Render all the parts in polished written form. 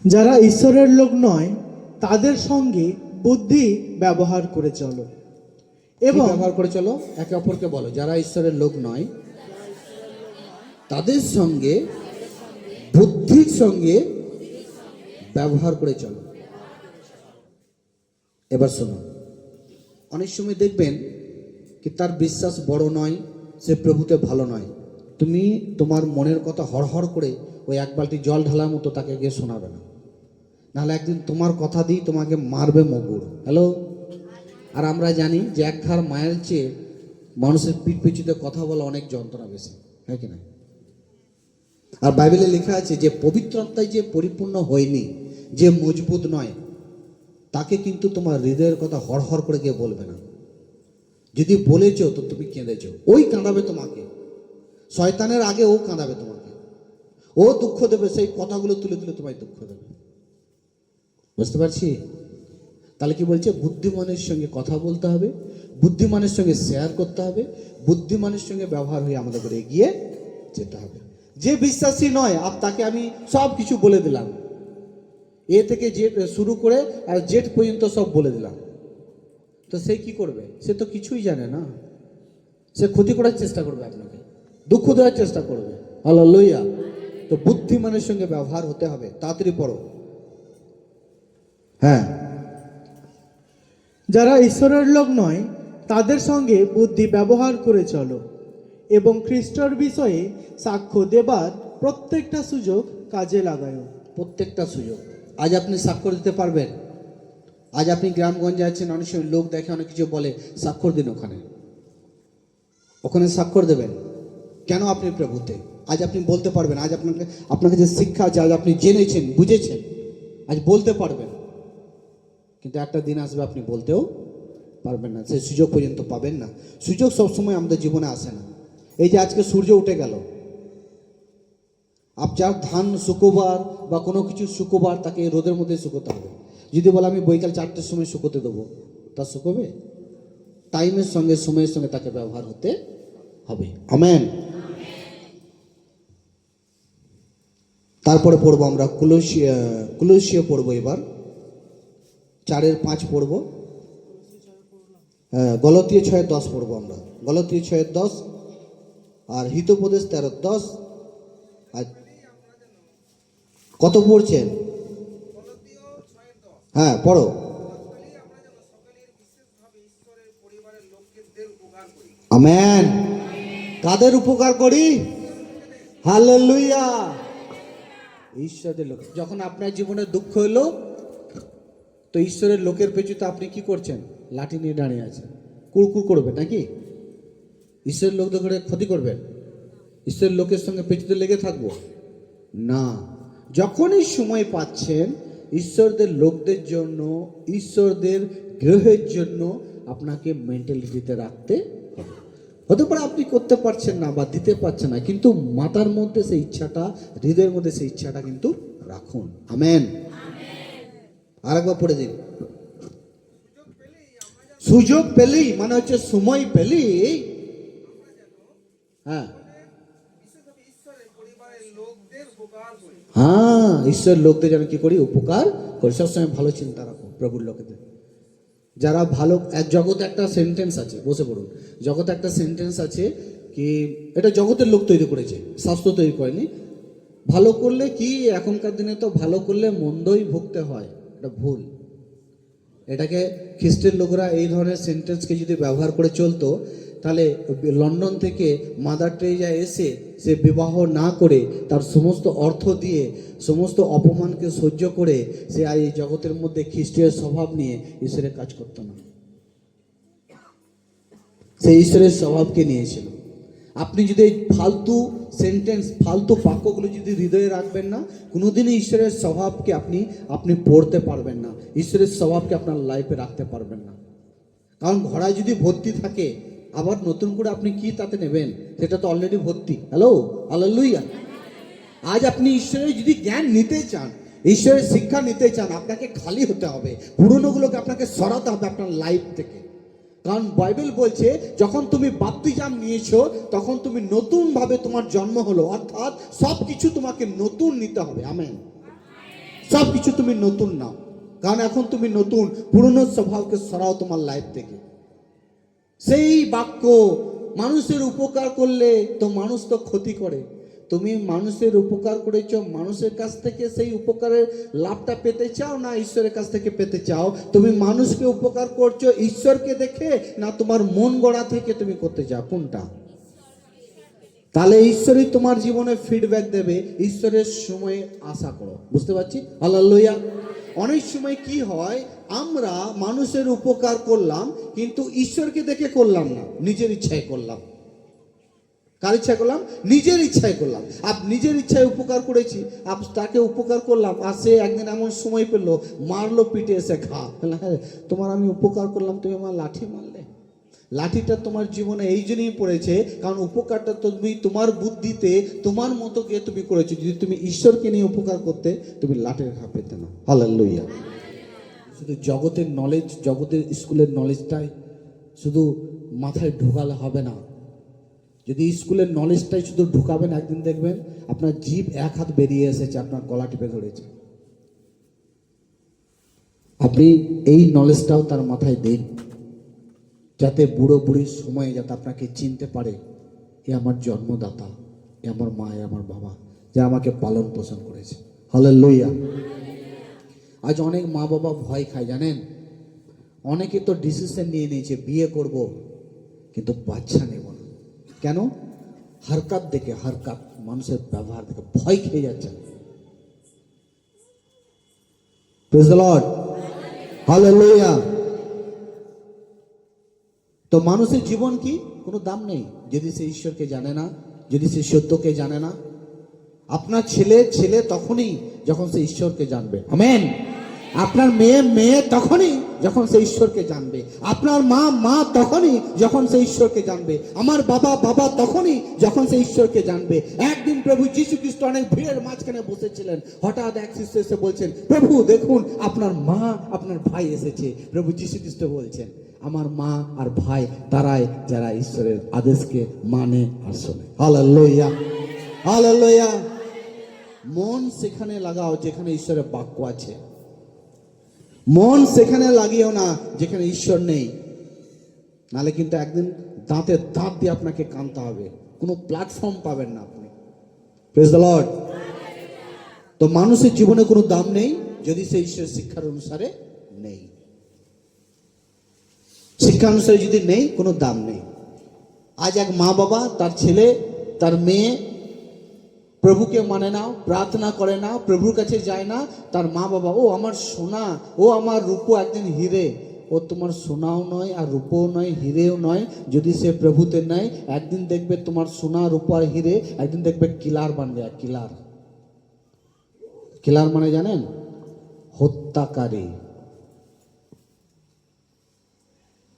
যারা ঈশ্বরের লোক নয় তাদের সঙ্গে বুদ্ধি ব্যবহার করে চলো এবং এবং ব্যবহার করে চলো, একে অপরকে বলো, যারা ঈশ্বরের লোক নয় তাদের সঙ্গে বুদ্ধির সঙ্গে ব্যবহার করে চলো। এবার শোনো, অনেক সময় দেখবেন কি তার বিশ্বাস বড় নয়, সে প্রভুতে ভালো নয়, তুমি তোমার মনের কথা হড়হড় করে ওই এক বালতি জল ঢালার মতো তাকে গিয়ে শোনাবে না, নাহলে একদিন তোমার কথা দিয়ে তোমাকে মারবে মগুর। হ্যালো। আর আমরা জানি যে এক ঘর মায়ের চেয়ে মানুষের পিঠ পিছুতে কথা বলা অনেক যন্ত্রণা বেশি, হ্যাঁ কি না? আর বাইবেলে লেখা আছে যে পবিত্র আত্মায় যে পরিপূর্ণ হয়নি, যে মজবুত নয়, তাকে কিন্তু তোমার হৃদয়ের কথা হড়হড় করে গিয়ে বলবে না। যদি বলেছো তো তুমি কেঁদেছো, ওই কাঁদাবে তোমাকে, শয়তানের আগে ও কাঁদাবে তোমাকে, ও দুঃখ দেবে, সেই কথাগুলো তুলে তুলে তোমায় দুঃখ দেবে। বুঝতে পারছি? তাহলে কি বলছে? বুদ্ধিমানের সঙ্গে কথা বলতে হবে, বুদ্ধিমানের সঙ্গে শেয়ার করতে হবে, বুদ্ধিমানের সঙ্গে ব্যবহার হয়ে আমাদের করে এগিয়ে যেতে হবে। যে বিশ্বাসী নয় তাকে আমি সব কিছু বলে দিলাম, এ থেকে জেড শুরু করে আর জেড পর্যন্ত সব বলে দিলাম, তো সে কি করবে? সে তো কিছুই জানে না, সে ক্ষতি করার চেষ্টা করবে, আপনাকে দুঃখ দেওয়ার চেষ্টা করবে। হালেলুয়া। তো বুদ্ধিমানের সঙ্গে ব্যবহার হতে হবে। তাড়াতাড়ি পড়ো। হ্যাঁ, যারা ঈশ্বরের লোক নয় তাদের সঙ্গে বুদ্ধি ব্যবহার করে চলো এবং খ্রিস্টর বিষয়ে সাক্ষ্য দেবার প্রত্যেকটা সুযোগ কাজে লাগাও। প্রত্যেকটা সুযোগ। আজ আপনি স্বাক্ষর দিতে পারবেন। আজ আপনি গ্রামগঞ্জে আছেন, অনেক সময় লোক দেখে অনেক কিছু বলে, স্বাক্ষর দিন ওখানে, ওখানে স্বাক্ষর দেবেন। কেন? আপনি প্রভুতে। আজ আপনি বলতে পারবেন, আজ আপনাকে যে শিক্ষা আছে, আজ আপনি জেনেছেন, বুঝেছেন, আজ বলতে পারবেন। কিন্তু একটা দিন আসবে আপনি বলতেও পারবেন না, সেই সুযোগ পর্যন্ত পাবেন না। সুযোগ সবসময় আমাদের জীবনে আসে না। এই যে আজকে সূর্য উঠে গেল, যার ধান শুকোবার বা কোনো কিছু শুকোবার, তাকে রোদের মধ্যে শুকোতে হবে। যদি বলে আমি বৈকাল 4টের সময় শুকোতে দেবো, তা শুকোবে? টাইমের সঙ্গে, সময়ের সঙ্গে তাকে ব্যবহার হতে হবে। আমেন। তারপরে পড়বো আমরা কুলোসীয় পড়বো, এবার 4:5 পড়বো। গলাতীয় 6:10 পড়বো আমরা। গলাতীয় 6:10 আর হিতোপদেশ 13:10। আর কত পড়ছেন? হ্যাঁ, পড়ো। আমেন। কাদের উপকার করি? হালেলুয়া। ঈশ্বরের লোক। যখন আপনার জীবনে দুঃখ হলো, তো ঈশ্বরের লোকের পেছুতে আপনি কি করছেন? লাঠি নিয়ে দাঁড়িয়ে আছেন, কুড়কুড় করবেন নাকি? ঈশ্বরের লোকদের করে ক্ষতি করবেন? ঈশ্বরের লোকের সঙ্গে পেছুতে লেগে থাকবো না। যখনই সময় পাচ্ছেন ঈশ্বরদের লোকদের জন্য, ঈশ্বরদের গ্রহের জন্য আপনাকে মেন্টালিটিতে রাখতে হবে। হতে পারে আপনি করতে পারছেন না বা দিতে পারছেন না, কিন্তু মাথার মধ্যে সেই ইচ্ছাটা, হৃদয়ের মধ্যে সেই ইচ্ছাটা কিন্তু রাখুন। আমেন। আরেকবার পড়ে দিন। সুযোগ পেলেই, মানে হচ্ছে সময় পেলেই, হ্যাঁ হ্যাঁ, ঈশ্বরের লোকদের যেন কি করি? উপকার করি। সবসময় ভালো চিন্তা রাখো প্রভুর লোকেদের, যারা ভালো। জগতে একটা সেন্টেন্স আছে, বসে পড়ুন। জগতে একটা সেন্টেন্স আছে কি, এটা জগতের লোক তৈরি করেছে, শাস্ত্র তৈরি করেনি। ভালো করলে কি, এখনকার দিনে তো ভালো করলে মন্দই ভুগতে হয়, এটা ভুল। এটাকে খ্রিস্টের লোকরা এই ধরনের সেন্টেন্সকে যদি ব্যবহার করে চলতো, তাহলে লন্ডন থেকে মাদার টেরেসা এসে সে বিবাহ না করে, তার সমস্ত অর্থ দিয়ে, সমস্ত অপমানকে সহ্য করে, সে এই জগতের মধ্যে খ্রিস্টীয় স্বভাব নিয়ে ঈশ্বরের কাজ করত না। সে ঈশ্বরের স্বভাবকে নিয়েছিল। আপনি যদি এই ফালতু সেন্টেন্স, ফালতু বাক্যগুলো যদি হৃদয়ে রাখবেন না, কোনোদিনই ঈশ্বরের স্বভাবকে আপনি পড়তে পারবেন না, ঈশ্বরের স্বভাবকে আপনার লাইফে রাখতে পারবেন না। কারণ ঘোড়ায় যদি ভর্তি থাকে, আবার নতুন করে আপনি কি তাতে নেবেন? সেটা তো অলরেডি ভর্তি। Hello, hallelujah. আজ আপনি ঈশ্বরের যদি জ্ঞান নিতে চান, ঈশ্বরের শিক্ষা নিতে চান, আপনাকে খালি হতে হবে, পুরনোগুলোকে আপনাকে সরাতে হবে আপনার লাইফ থেকে। কারণ বাইবেল বলছে, যখন তুমি বাপ্তিস্ম নিয়েছো, তখন তুমি নতুনভাবে তোমার জন্ম হলো, অর্থাৎ সব কিছু তোমাকে নতুন নিতে হবে। আমেন। সব কিছু তুমি নতুন নাও, কারণ এখন তুমি নতুন। পুরনো স্বভাবকে সরাও তোমার লাইফ থেকে। সেই বাক্য, মানুষের উপকার করলে তো মানুষ তো ক্ষতি করে। তুমি মানুষের উপকার করেছ, মানুষের কাছ থেকে সেই উপকারের লাভটা পেতে চাও না ঈশ্বরের কাছ থেকে পেতে চাও? তুমি মানুষকে উপকার করছো ঈশ্বরকে দেখে, না তোমার মন গড়া থেকে তুমি করতে চাও? কোনটা? তাহলে ঈশ্বরই তোমার জীবনে ফিডব্যাক দেবে। ঈশ্বরের সময়ে আশা করো। বুঝতে পারছি? হালেলুয়া। অনেক সময় কি হয়, আমরা মানুষের উপকার করলাম কিন্তু ঈশ্বরকে দেখে করলাম না, নিজের ইচ্ছায় করলাম। কার ইচ্ছায় করলাম? নিজের ইচ্ছায় করলাম। আর নিজের ইচ্ছায় উপকার করেছি, তাকে উপকার করলাম, আর সে একদিন এমন সময় পেলো, মারলো পিঠে এসে ঘা। তোমার আমি উপকার করলাম, তুমি আমার লাঠি মারলে। লাঠিটা তোমার জীবনে এই জন্যই পড়েছে কারণ উপকারটা তুমি তোমার বুদ্ধিতে তোমার মতো কে তুমি করেছো। যদি তুমি ঈশ্বরকে নিয়ে উপকার করতে, তুমি লাঠির ঘা পেতে না। হালেলুয়া। শুধু জগতের নলেজ, জগতের স্কুলের নলেজটাই শুধু মাথায় ঢোকালে হবে না। যদি স্কুলের নলেজটাই শুধু ঢুকাবেন, একদিন দেখবেন আপনার জিভ এক হাত বেরিয়ে এসেছে, আপনার গলা টিপে ধরেছে। আপনি এই নলেজটাও তার মাথায় দিন, যাতে বুড়ো বুড়ির সময়ে যাতে আপনাকে চিনতে পারে, এ আমার জন্মদাতা, এ আমার মা, এ আমার বাবা, যা আমাকে পালন পোষণ করেছে। হালেলুয়া। আজ অনেক মা বাবা ভয় খায়, জানেন? অনেকে তো ডিসিশন নিয়ে নিয়েছে বিয়ে করব কিন্তু বাচ্চা নেব না। কেন? হরকত দেখে, হরকত, মানুষের ব্যবহার দেখে ভয় খেয়ে যাচ্ছে। Praise the lord. হালেলুয়া। তো মানুষের জীবন কি? কোনো দাম নেই যদি সে ঈশ্বরকে জানে না, যদি সে সত্যকে জানে না। আপনার ছেলে তখনই যখন সে ঈশ্বরকে জানবে। আমেন। আপনার মেয়ে তখনই যখন সে ঈশ্বরকে জানবে। আপনার মা তখনই যখন সে ঈশ্বরকে জানবে। আমার বাবা তখনই যখন সে ঈশ্বরকে জানবে। একদিন প্রভু যীশু খ্রিস্ট অনেক ভিড়ের মাঝখানে বসেছিলেন। হঠাৎ এক শিষ্য এসে বলছেন, প্রভু দেখুন আপনার মা, আপনার ভাই এসেছে। প্রভু যীশু খ্রিস্ট বলছেন, আমার মা আর ভাই তারাই যারা ঈশ্বরের আদেশকে মানে আর শোনে। হালেলুয়া। হালেলুয়া। মন সেখানে লাগাও যেখানে ঈশ্বরের বাক্য আছে। মন সেখানে লাগিও না যেখানে ঈশ্বর নেই, নালে কিন্তু একদিন দাঁতে দাঁত দিয়ে আপনাকে কানতে হবে, কোনো প্ল্যাটফর্ম পাবেন না আপনি। Praise the lord. তো মানুষের জীবনে কোনো দাম নেই যদি সে ঈশ্বরের শিক্ষার অনুসারে নেই। শিক্ষা অনুসারে যদি নেই, কোনো দাম নেই। আজ এক মা বাবা তার ছেলে, তার মেয়ে প্রভুকে মানে না, প্রার্থনা করে না, প্রভুর কাছে যায় না, তার মা বাবা, ও আমার সোনা, ও আমার রূপো, একদিন হিরে। ও তোমার সোনাও নয় আর রূপও নয়, হিরেও নয়। যদি সে প্রভুতে নেয়, একদিন দেখবে তোমার সোনা, রূপো আর হিরে একদিন দেখবে কিলার বানবে। কিলার, কিলার মানে জানেন? হত্যাকারী।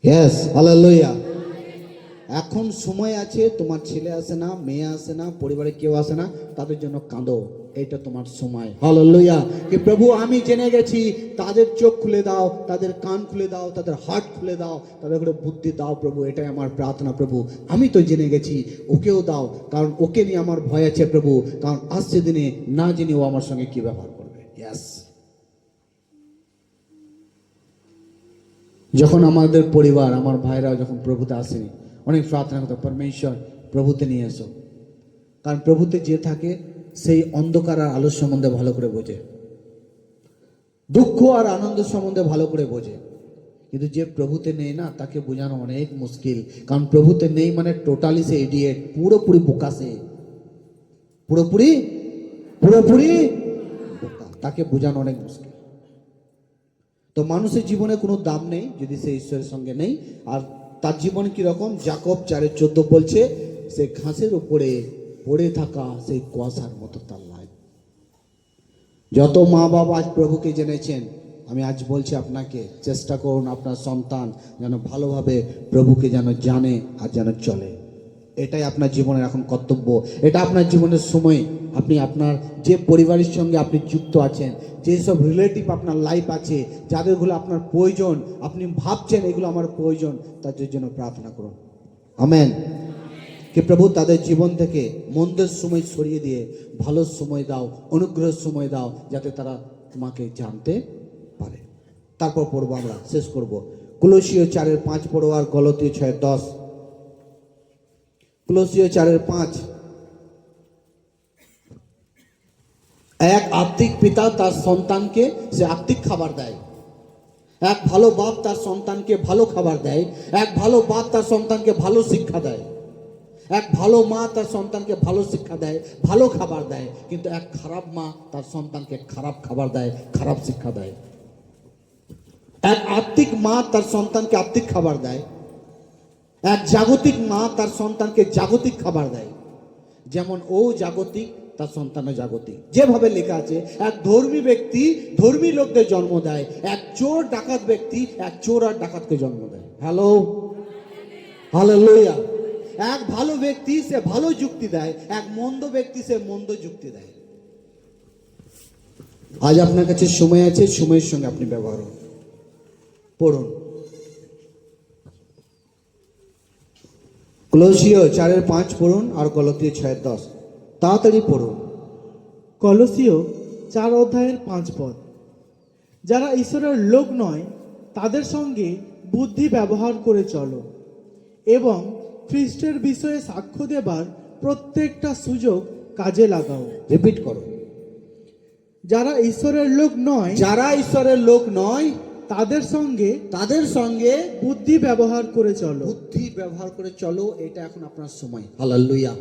Yes, hallelujah. এখন সময় আছে, তোমার ছেলে আসে না, মেয়ে আসে না, পরিবারে কেউ আসে না, তাদের জন্য কাঁদো। এটা তোমার সময়। হালেলুয়া। কি প্রভু আমি জেনে গেছি, তাদের চোখ খুলে দাও, তাদের কান খুলে দাও, তাদের হার্ট খুলে দাও, তাদের করে বুদ্ধি দাও প্রভু। এটাই আমার প্রার্থনা প্রভু। আমি তো জেনে গেছি, ওকেও দাও, কারণ ওকে নিয়ে আমার ভয় আছে প্রভু, কারণ আসছে দিনে না জেনে ও আমার সঙ্গে কি ব্যবহার করবে। ইয়েস। যখন আমাদের পরিবার, আমার ভাইরা যখন প্রভুতে আসেনি, অনেক প্রার্থনা করতে, পরমেশ্বর প্রভুতে নিয়ে এসো। কারণ প্রভুতে যে থাকে সেই অন্ধকার আর আলোর সম্বন্ধে ভালো করে বোঝে, দুঃখ আর আনন্দ সম্বন্ধে ভালো করে বোঝে। কিন্তু যে প্রভুতে নেই না, তাকে বোঝানো অনেক মুশকিল। কারণ প্রভুতে নেই মানে টোটালি সে ইডিয়েট, পুরোপুরি বোকা। সে পুরোপুরি বোকা, তাকে বোঝানো অনেক মুশকিল। তো মানুষের জীবনে কোনো দাম নেই যদি সে ঈশ্বরের সঙ্গে নেই। আর তার জীবন কিরকম? যাকব 4:14 বলছে, সে ঘাসের উপরে পড়ে থাকা সেই কুয়াশার মতো তার লাইফ। যত মা বাবা আজ প্রভুকে জেনেছেন, আমি আজ বলছি আপনাকে, চেষ্টা করুন আপনার সন্তান যেন ভালোভাবে প্রভুকে যেন জানে আর যেন চলে। এটাই আপনার জীবনের এখন কর্তব্য, এটা আপনার জীবনের সময়। আপনি আপনার যে পরিবারের সঙ্গে আপনি যুক্ত আছেন, যেসব রিলেটিভ আপনার লাইফ আছে, যাদেরগুলো আপনার প্রয়োজন, আপনি ভাবছেন এগুলো আমার প্রয়োজন, তাদের জন্য প্রার্থনা করুন। আমেন। কি প্রভু তাদের জীবন থেকে মন্দের সময় সরিয়ে দিয়ে ভালো সময় দাও, অনুগ্রহের সময় দাও, যাতে তারা তোমাকে জানতে পারে। তারপর পড়বো, আমরা শেষ করব। কুলোসীয় 4:5 পড়ো আর গলাতীয় 6:10। কুলোসীয় 4:5। এক আত্মিক পিতা তার সন্তানকে সে আত্মিক খাবার দেয়। এক ভালো বাপ তার সন্তানকে ভালো খাবার দেয়। এক ভালো বাপ তার সন্তানকে ভালো শিক্ষা দেয়। এক ভালো মা তার সন্তানকে ভালো শিক্ষা দেয়, ভালো খাবার দেয়। কিন্তু এক খারাপ মা তার সন্তানকে খারাপ খাবার দেয়, খারাপ শিক্ষা দেয়। এক আত্মিক মা তার সন্তানকে আত্মিক খাবার দেয়। এক জাগতিক মা তার সন্তানকে জাগতিক খাবার দেয়। যেমন ও জাগতিক, তার সন্তানও জাগতিক। যেভাবে লেখা আছে, এক ধর্মী ব্যক্তি ধর্মী লোকদের জন্ম দেয়, এক চোর ডাকাত ব্যক্তি এক চোর আর ডাকাতকে জন্ম দেয়। Hello, hallelujah. এক ভালো ব্যক্তি সে ভালো যুক্তি দেয়, এক মন্দ ব্যক্তি সে মন্দ যুক্তি দেয়। আজ আপনার কাছে সময় আছে, সময়ের সঙ্গে আপনি ব্যবহার করুন। পড়ুন কুলোসীয় 4:5 পড়ুন আর গলাতীয় 6:10। তাড়াতাড়ি পড়ুন। কলসীয় 4:5 যারা ঈশ্বরের লোক নয় তাদের সঙ্গে বুদ্ধি ব্যবহার করে চলো এবং খ্রিস্টের বিষয়ে সাক্ষ্য দেবার প্রত্যেকটা সুযোগ কাজে লাগাও। রিপিট করো। যারা ঈশ্বরের লোক নয়, যারা ঈশ্বরের লোক নয় তাদের সঙ্গে বুদ্ধি ব্যবহার করে চলো। বুদ্ধি ব্যবহার করে চলো, এটা এখন আপনার সময়। হালেলুয়া।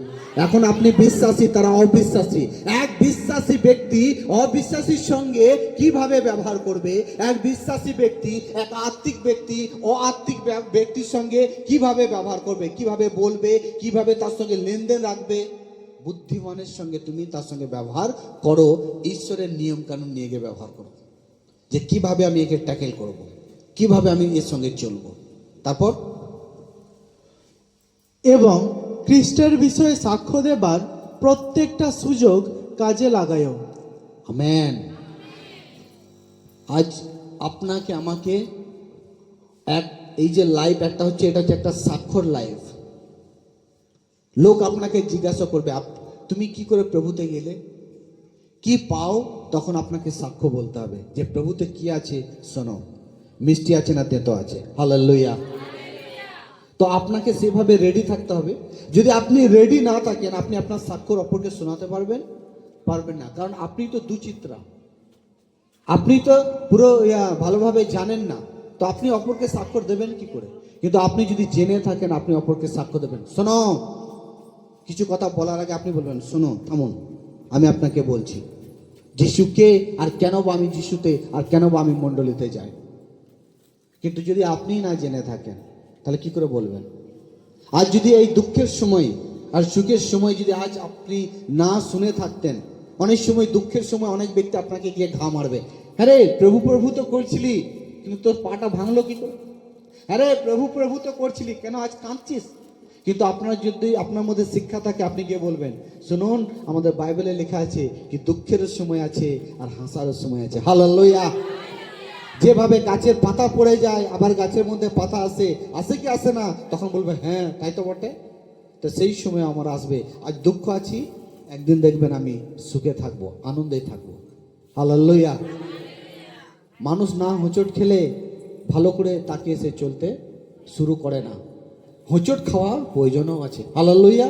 এখন আপনি বিশ্বাসী, তারা অবিশ্বাসী। এক বিশ্বাসী ব্যক্তি অবিশ্বাসীর সঙ্গে কিভাবে ব্যবহার করবে, এক বিশ্বাসী ব্যক্তি এক আত্মিক ব্যক্তি অআত্মিক ব্যক্তির সঙ্গে কিভাবে ব্যবহার করবে, কিভাবে বলবে, কিভাবে তার সঙ্গে লেনদেন রাখবে। বুদ্ধিমানের সঙ্গে তুমি তার সঙ্গে ব্যবহার করো, ঈশ্বরের নিয়ম কানুন নিয়ে গিয়ে ব্যবহার করো, যে কিভাবে আমি একে ট্যাকেল করব, কিভাবে আমি এর সঙ্গে চলব। তারপর এবং খ্রিস্টের বিষয়ে সাক্ষ্য দেবার প্রত্যেকটা সুযোগ কাজে লাগায়ও। আমেন। আজ আপনাকে আমাকে এই যে লাইফ একটা হচ্ছে, এটা হচ্ছে একটা সাক্ষর লাইফ। লোক আপনাকে জিজ্ঞাসা করবে তুমি কি করে প্রভুতে গেলে, কি পাও, তখন আপনাকে সাক্ষ্য বলতে হবে যে প্রভুতে কি আছে। শোনো, মিষ্টি আছে না তেতো আছে। হালেলুয়া। তো আপনাকে সেভাবে রেডি থাকতে হবে। যদি আপনি রেডি না থাকেন, আপনি আপনার সাক্ষ্য অপরকে শোনাতে পারবেন না। কারণ আপনি তো দুচিত্রা, আপনি তো পুরো ভালোভাবে জানেন না, তো আপনি অপরকে সাক্ষ্য দেবেন কি করে? কিন্তু আপনি যদি জেনে থাকেন, আপনি অপরকে সাক্ষ্য দেবেন। শোনো, কিছু কথা বলার আগে আপনি বলবেন, শোনো, থামুন, আমি আপনাকে বলছি যিশুকে, আর কেন বা আমি যিশুতে, আর কেন বা আমি মণ্ডলীতে যাই। কিন্তু যদি আপনি না জেনে থাকেন, তাহলে কি করে বলবেন? আজ যদি এই দুঃখের সময় আর সুখের সময় যদি আজ আপনি না শুনে থাকতেন, অনেক সময় দুঃখের সময় অনেক ব্যক্তি আপনাকে গিয়ে ঘা মারবে। হ্যাঁ রে, প্রভু প্রভু তো করছিলি, কিন্তু তোর পাটা ভাঙলো কি করে? হ্যাঁ রে, প্রভু প্রভু তো করছিলি, কেন আজ কাঁদছিস? কিন্তু আপনার যদি আপনার মধ্যে শিক্ষা থাকে, আপনি গিয়ে বলবেন, শুনুন, আমাদের বাইবেলে লেখা আছে কি দুঃখের সময় আছে আর হাসার সময় আছে। হালেলুয়া। যেভাবে গাছের পাতা পড়ে যায়, আবার গাছের মধ্যে পাতা আসে কি আসে না, তখন বলবে হ্যাঁ তাই তো বটে। তো সেই সময় আমার আসবে। আজ দুঃখ আছি, একদিন দেখবেন আমি সুখে থাকবো, আনন্দেই থাকবো। হালেলুয়া। মানুষ না হোঁচট খেলে ভালো করে তাকিয়ে সে চলতে শুরু করে না। হোঁচট খাওয়া প্রয়োজনও আছে। হালেলুয়া।